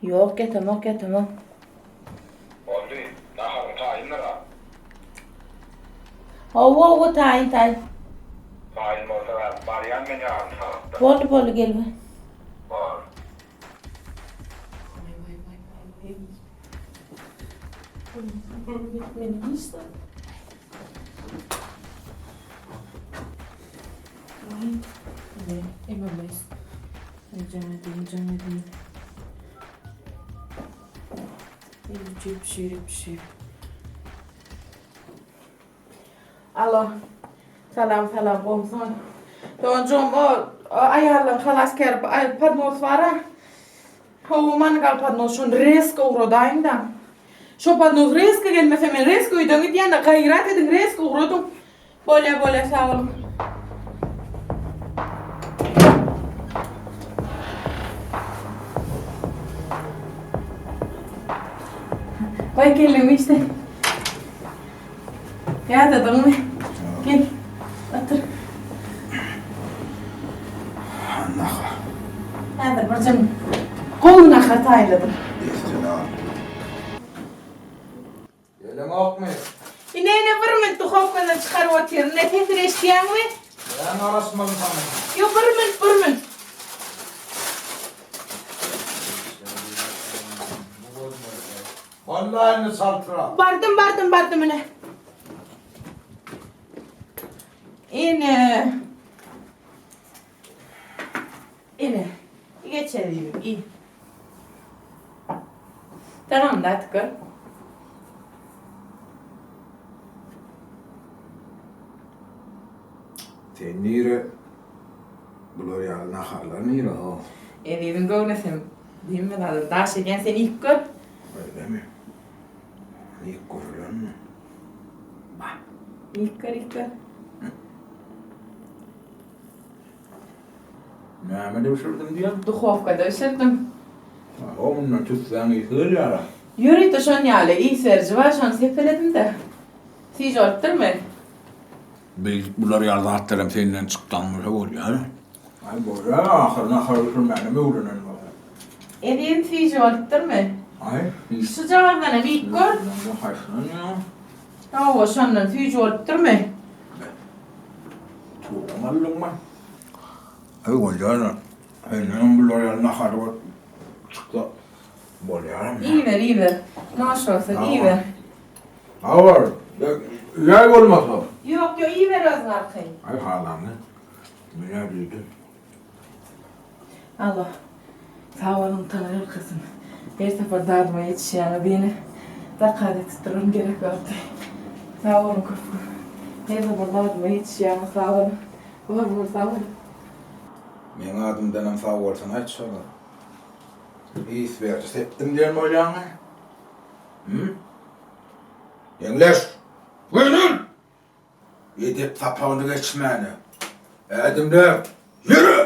Yok getemem. Oldu. Naharın tayinlere. Hava tayin. Tayin olsa var yan beni ağın tarafta. Bolu gelme. Var. Benim işte. Ememeyiz. Can edeyim. Bir şey. Alo. Selam komşum. Doncuğum o ayarlan halas kerip padnos var ha. O mangal padnos şun reska uğradayım da. Şu padnos reska gelmese men reska uydan gidiyen de gayrat edin reska uğradum. Böyle sağ olun. Vay gelin işte. Ya dedim mi? Gel. Otur. Naha. Hadi bacım. Koluna hatayladım. İstina. Gelin okmuyor. İneğine vırmın tuhafkana çıkar otur. Ne tehdit eşkiyen mi? Ben arasmadım sana. Yok vırmın. Vallahi ne saltıra. Bardım öne. İne. Geçelim. İyi. Tamam da artık. Sen nire? Bulur ya naharlar nire o. Dedim görmesin. Değil mi lazım? Daha şeyken seni ilk gör. Öyle mi? İlk görülen mi? Bak. İlk gör. Ne de uçurdum diyor. Duhovkada ısırdım. Onunla tutsan yıkır ya. Yürü de şun yale. İyi serici var. Şun sepeledim de. Siz orttun mu? Biz bunları yardım hatlarım senden çıktanmışa oluyor. Ay bu ya ahırına karışır benim uğrunun var. Edin siz orttun mu? Ay. Sıcağından ilk gör. Haşlan ya. Hava şundan siz orttun mu? Tuğramalım mı? Ay goncana. Aynen bunları yardım hatlarım çıktı. Bolyarım ya. İyi ver. Naş olsun iyi ver. Ağır. Yay olmasa. Yok iyi ver özün arkayı. Ay halanı. Mine büyüdü. Allah. Sağ olun tanrım kızım. Her sefer darma yetişen beni dikkat ettirin gerek oldu. Sağ olun kızım. Her sefer darma yetişen sağ olun. Sağ olun. Benim adım denem sağ olsun aç sonra. İyi verdi septim diyen olacağını. Hı? Yenleş. Buyurun. Yedip tapağını geçmeni. Edimde yürü.